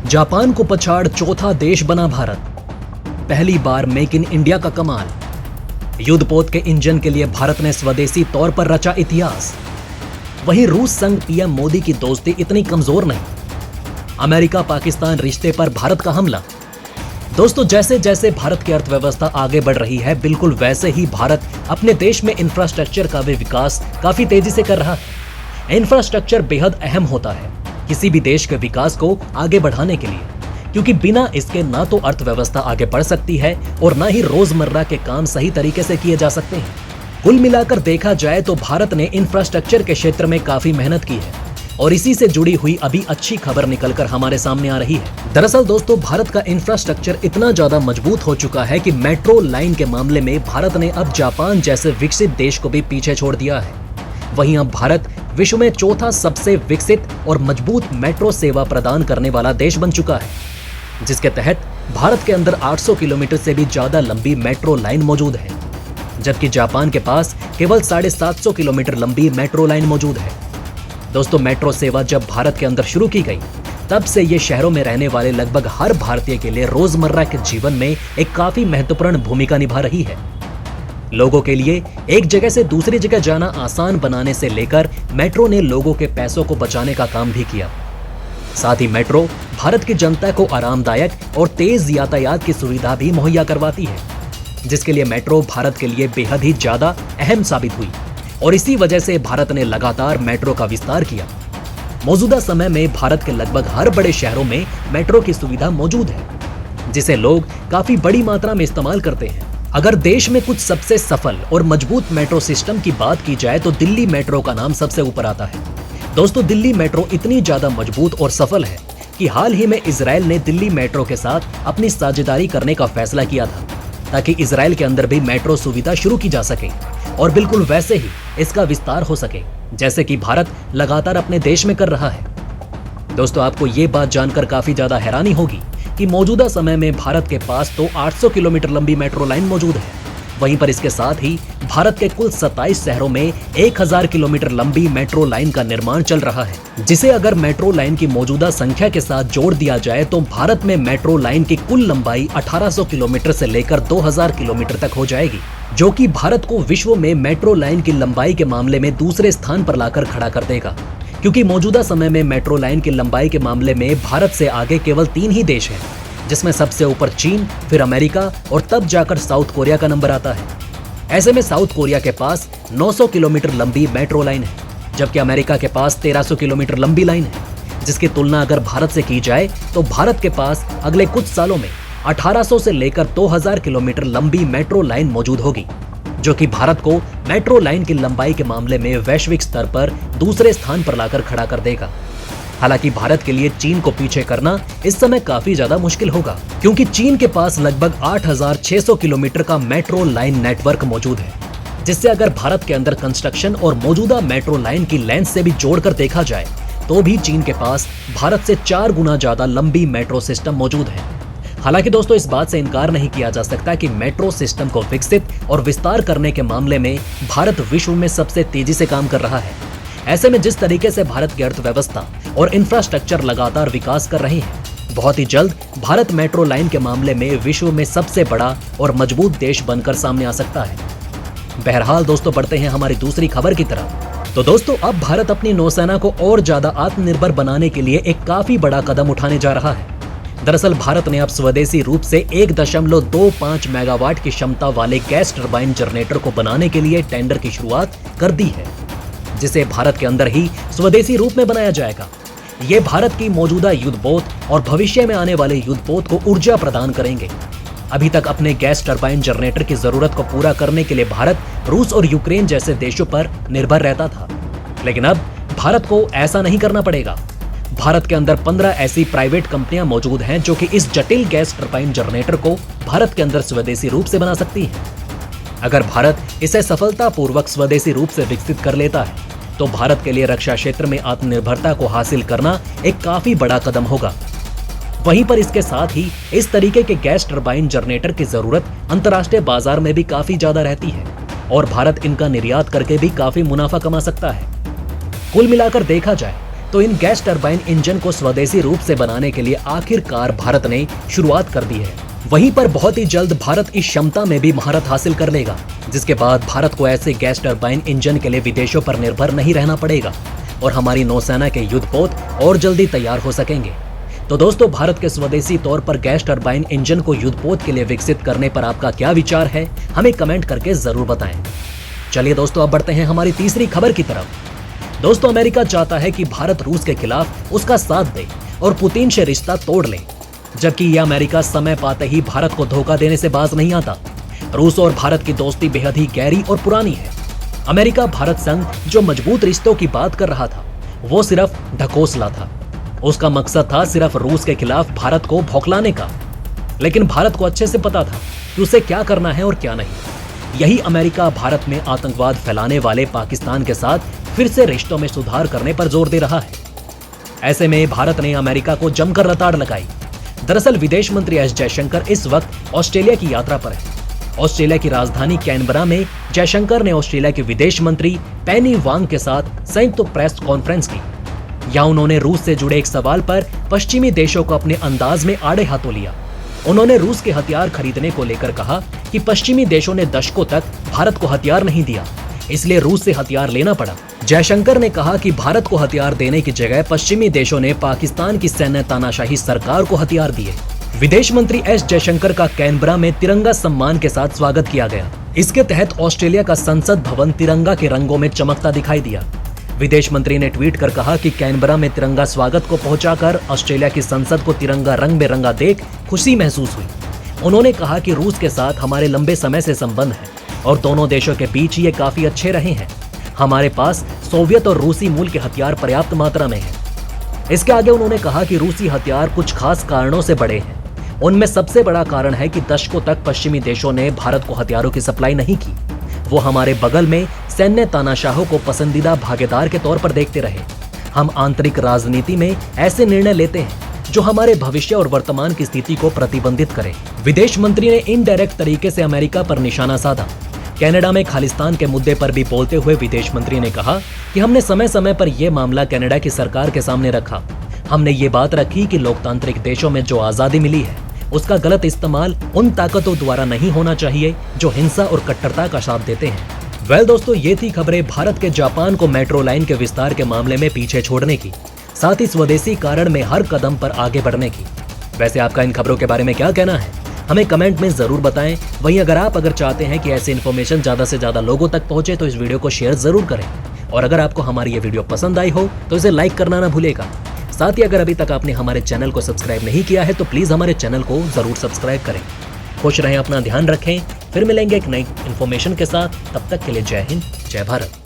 Japan को पछाड़ चौथा देश बना भारत। पहली बार मेक इन इंडिया का कमाल। युद्धपोत के इंजन के लिए भारत ने स्वदेशी तौर पर रचा इतिहास। वहीं रूस संग पीएम मोदी की दोस्ती इतनी कमजोर नहीं। अमेरिका पाकिस्तान रिश्ते पर भारत का हमला। दोस्तों, जैसे जैसे भारत की अर्थव्यवस्था आगे बढ़ रही है, बिल्कुल वैसे ही भारत अपने देश में इंफ्रास्ट्रक्चर का भी विकास काफी तेजी से कर रहा है। इंफ्रास्ट्रक्चर बेहद अहम होता है किसी भी देश के विकास को आगे बढ़ाने के लिए, क्योंकि बिना इसके ना तो अर्थव्यवस्था आगे बढ़ सकती है और ना ही रोजमर्रा के काम सही तरीके से किए जा सकते हैं। कुल मिलाकर देखा जाए तो भारत ने इंफ्रास्ट्रक्चर के क्षेत्र में काफी मेहनत की है और इसी से जुड़ी हुई अभी अच्छी खबर निकलकर हमारे सामने आ रही है। दरअसल दोस्तों, भारत का इंफ्रास्ट्रक्चर इतना ज्यादा मजबूत हो चुका है कि मेट्रो लाइन के मामले में भारत ने अब जापान जैसे विकसित देश को भी पीछे छोड़ दिया है। वहीं अब भारत विश्व में चौथा सबसे विकसित और मजबूत मेट्रो सेवा प्रदान करने वाला देश बन चुका है, जिसके तहत भारत के अंदर 800 किलोमीटर से भी ज्यादा लंबी मेट्रो लाइन मौजूद है, जबकि जापान के पास केवल 750 किलोमीटर लंबी मेट्रो लाइन मौजूद है। दोस्तों, मेट्रो सेवा जब भारत के अंदर शुरू की गई, तब से ये शहरों में रहने वाले लगभग हर भारतीय के लिए रोजमर्रा के जीवन में एक काफी महत्वपूर्ण भूमिका निभा रही है। लोगों के लिए एक जगह से दूसरी जगह जाना आसान बनाने से लेकर मेट्रो ने लोगों के पैसों को बचाने का काम भी किया। साथ ही मेट्रो भारत की जनता को आरामदायक और तेज यातायात की सुविधा भी मुहैया करवाती है, जिसके लिए मेट्रो भारत के लिए बेहद ही ज्यादा अहम साबित हुई और इसी वजह से भारत ने लगातार मेट्रो का विस्तार किया। मौजूदा समय में भारत के लगभग हर बड़े शहरों में मेट्रो की सुविधा मौजूद है, जिसे लोग काफी बड़ी मात्रा में इस्तेमाल करते हैं। अगर देश में कुछ सबसे सफल और मजबूत मेट्रो सिस्टम की बात की जाए तो दिल्ली मेट्रो का नाम सबसे ऊपर आता है। दोस्तों, दिल्ली मेट्रो इतनी ज्यादा मजबूत और सफल है कि हाल ही में इजराइल ने दिल्ली मेट्रो के साथ अपनी साझेदारी करने का फैसला किया था, ताकि इजराइल के अंदर भी मेट्रो सुविधा शुरू की जा सके और बिल्कुल वैसे ही इसका विस्तार हो सके जैसे कि भारत लगातार अपने देश में कर रहा है। दोस्तों, आपको ये बात जानकर काफी ज्यादा हैरानी होगी कि मौजूदा समय में भारत के पास तो 800 किलोमीटर लंबी मेट्रो लाइन मौजूद है, वहीं पर इसके साथ ही भारत के कुल 27 शहरों में 1000 किलोमीटर लंबी मेट्रो लाइन का निर्माण चल रहा है, जिसे अगर मेट्रो लाइन की मौजूदा संख्या के साथ जोड़ दिया जाए तो भारत में मेट्रो लाइन की कुल लंबाई 1800 किलोमीटर से लेकर 2000 किलोमीटर तक हो जाएगी, जो कि भारत को विश्व में मेट्रो लाइन की लंबाई के मामले में दूसरे स्थान पर लाकर खड़ा कर देगा। क्योंकि मौजूदा समय में मेट्रो लाइन की लंबाई के मामले में भारत से आगे केवल 3 ही देश हैं, जिसमें सबसे ऊपर चीन, फिर अमेरिका और तब जाकर साउथ कोरिया का नंबर आता है। ऐसे में साउथ कोरिया के पास 900 किलोमीटर लंबी मेट्रो लाइन है, जबकि अमेरिका के पास 1300 किलोमीटर लंबी लाइन है, जिसकी तुलना अगर भारत से की जाए तो भारत के पास अगले कुछ सालों में 1800 से लेकर 2000 किलोमीटर लंबी मेट्रो लाइन मौजूद होगी, जो कि भारत को मेट्रो लाइन की लंबाई के मामले में वैश्विक स्तर पर दूसरे स्थान पर लाकर खड़ा कर देगा। हालांकि भारत के लिए चीन को पीछे करना इस समय काफी ज्यादा मुश्किल होगा, क्योंकि चीन के पास लगभग 8600 किलोमीटर का मेट्रो लाइन नेटवर्क मौजूद है, जिससे अगर भारत के अंदर कंस्ट्रक्शन और मौजूदा मेट्रो लाइन की लेंथ से भी जोड़कर देखा जाए तो भी चीन के पास भारत से 4 गुना ज्यादा लंबी मेट्रो सिस्टम मौजूद है। हालांकि दोस्तों, इस बात से इनकार नहीं किया जा सकता कि मेट्रो सिस्टम को विकसित और विस्तार करने के मामले में भारत विश्व में सबसे तेजी से काम कर रहा है। ऐसे में जिस तरीके से भारत की अर्थव्यवस्था और इंफ्रास्ट्रक्चर लगातार विकास कर रहे हैं, बहुत ही जल्द भारत मेट्रो लाइन के मामले में विश्व में सबसे बड़ा और मजबूत देश बनकर सामने आ सकता है। बहरहाल दोस्तों, बढ़ते हैं हमारी दूसरी खबर की तरफ। तो दोस्तों, अब भारत अपनी नौसेना को और ज्यादा आत्मनिर्भर बनाने के लिए एक काफी बड़ा कदम उठाने जा रहा है। दरअसल भारत ने अब स्वदेशी रूप से 1.25 मेगावाट की क्षमता वाले गैस टरबाइन जनरेटर को बनाने के लिए टेंडर की शुरुआत कर दी है, जिसे भारत के अंदर ही स्वदेशी रूप में बनाया जाएगा। ये भारत की मौजूदा युद्धपोत और भविष्य में आने वाले युद्धपोत को ऊर्जा प्रदान करेंगे। अभी तक अपने गैस टरबाइन जनरेटर की जरूरत को पूरा करने के लिए भारत रूस और यूक्रेन जैसे देशों पर निर्भर रहता था, लेकिन अब भारत को ऐसा नहीं करना पड़ेगा। भारत के अंदर 15 ऐसी प्राइवेट कंपनियां मौजूद हैं जो कि इस जटिल गैस टरबाइन जनरेटर को भारत के अंदर स्वदेशी रूप से बना सकती हैं। अगर भारत इसे सफलतापूर्वक स्वदेशी रूप से विकसित कर लेता है तो भारत के लिए रक्षा क्षेत्र में आत्मनिर्भरता को हासिल करना एक काफी बड़ा कदम होगा। वहीं पर इसके साथ ही इस तरीके के गैस टरबाइन जनरेटर की जरूरत अंतर्राष्ट्रीय बाजार में भी काफी ज्यादा रहती है और भारत इनका निर्यात करके भी काफी मुनाफा कमा सकता है। कुल मिलाकर देखा जाए तो इन गैस टरबाइन इंजन को स्वदेशी रूप से बनाने के लिए आखिरकार भारत ने शुरुआत कर दी है। वहीं पर बहुत ही जल्द भारत इस क्षमता में भी महारत हासिल कर लेगा, जिसके बाद भारत को ऐसे गैस टरबाइन इंजन के लिए विदेशों पर निर्भर नहीं रहना पड़ेगा और हमारी नौसेना के युद्धपोत और जल्दी तैयार हो सकेंगे। तो दोस्तों, भारत के स्वदेशी तौर पर गैस टरबाइन इंजन को युद्धपोत के लिए विकसित करने पर आपका क्या विचार है, हमें कमेंट करके जरूर बताएं। चलिए दोस्तों, अब बढ़ते हैं हमारी तीसरी खबर की तरफ। दोस्तों, अमेरिका चाहता है कि भारत रूस के खिलाफ उसका साथ दे और पुतिन से रिश्ता तोड़ ले, जबकि यह अमेरिका समय पाते ही भारत को धोखा देने से बाज नहीं आता। रूस और भारत की दोस्ती बेहद ही गहरी और पुरानी है। अमेरिका भारत संग जो मजबूत रिश्तों की बात कर रहा था, वो सिर्फ ढकोसला था। उसका मकसद था सिर्फ रूस के खिलाफ भारत को भौंकलाने का, लेकिन भारत को अच्छे से पता था कि उसे क्या करना है और क्या नहीं। यही अमेरिका भारत में आतंकवाद फैलाने वाले पाकिस्तान के साथ फिर से रिश्तों में सुधार करने पर जोर दे रहा है। ऐसे में भारत ने अमेरिका को जमकर लताड़ लगाई। दरअसल विदेश मंत्री एस जयशंकर इस वक्त ऑस्ट्रेलिया की यात्रा पर है। ऑस्ट्रेलिया की राजधानी कैनबरा में जयशंकर ने ऑस्ट्रेलिया के विदेश मंत्री पेनी वांग के साथ संयुक्त प्रेस कॉन्फ्रेंस की। यहां उन्होंने रूस से जुड़े एक सवाल पर पश्चिमी देशों को अपने अंदाज में आड़े हाथों लिया। उन्होंने रूस के हथियार खरीदने को लेकर कहा कि पश्चिमी देशों ने दशकों तक भारत को हथियार नहीं दिया, इसलिए रूस से हथियार लेना पड़ा। जयशंकर ने कहा कि भारत को हथियार देने की जगह पश्चिमी देशों ने पाकिस्तान की सैन्य तानाशाही सरकार को हथियार दिए। विदेश मंत्री एस जयशंकर का कैनबरा में तिरंगा सम्मान के साथ स्वागत किया गया। इसके तहत ऑस्ट्रेलिया का संसद भवन तिरंगा के रंगों में चमकता दिखाई दिया। विदेश मंत्री ने ट्वीट कर कहा कि कैनबरा में तिरंगा स्वागत को पहुंचाकर ऑस्ट्रेलिया की संसद को तिरंगा रंग बेरंगा देख खुशी महसूस हुई। उन्होंने कहा कि रूस के साथ हमारे लंबे समय से संबंध हैं और दोनों देशों के बीच ये काफी अच्छे रहे हैं। हमारे पास सोवियत और रूसी मूल के हथियार पर्याप्त मात्रा में हैं। इसके आगे उन्होंने कहा कि रूसी हथियार कुछ खास कारणों से बड़े हैं। उनमें सबसे बड़ा कारण है कि दशकों तक पश्चिमी देशों ने भारत को हथियारों की सप्लाई नहीं की। वो हमारे बगल में सैन्य तानाशाहों को पसंदीदा भागीदार के तौर पर देखते रहे। हम आंतरिक राजनीति में ऐसे निर्णय लेते हैं जो हमारे भविष्य और वर्तमान की स्थिति को प्रतिबंधित करें। विदेश मंत्री ने इनडायरेक्ट तरीके से अमेरिका पर निशाना साधा। कनाडा में खालिस्तान के मुद्दे पर भी बोलते हुए विदेश मंत्री ने कहा कि हमने समय समय पर यह मामला कनाडा की सरकार के सामने रखा। हमने ये बात रखी कि लोकतांत्रिक देशों में जो आजादी मिली है, उसका गलत इस्तेमाल उन ताकतों द्वारा नहीं होना चाहिए जो हिंसा और कट्टरता का साथ देते हैं। दोस्तों, ये थी खबरें भारत के जापान को मेट्रो लाइन के विस्तार के मामले में पीछे छोड़ने की, साथ ही स्वदेशी कारण में हर कदम पर आगे बढ़ने की। वैसे आपका इन खबरों के बारे में क्या कहना है, हमें कमेंट में जरूर बताएं। वहीं अगर चाहते हैं कि ऐसी इन्फॉर्मेशन ज्यादा से ज्यादा लोगों तक पहुंचे तो इस वीडियो को शेयर जरूर करें। और अगर आपको हमारी ये वीडियो पसंद आई हो तो इसे लाइक करना ना भूलेगा। साथ ही अगर अभी तक आपने हमारे चैनल को सब्सक्राइब नहीं किया है तो प्लीज हमारे चैनल को जरूर सब्सक्राइब करें। खुश रहें, अपना ध्यान रखें। फिर मिलेंगे एक नई इन्फॉर्मेशन के साथ। तब तक के लिए जय हिंद, जय भारत।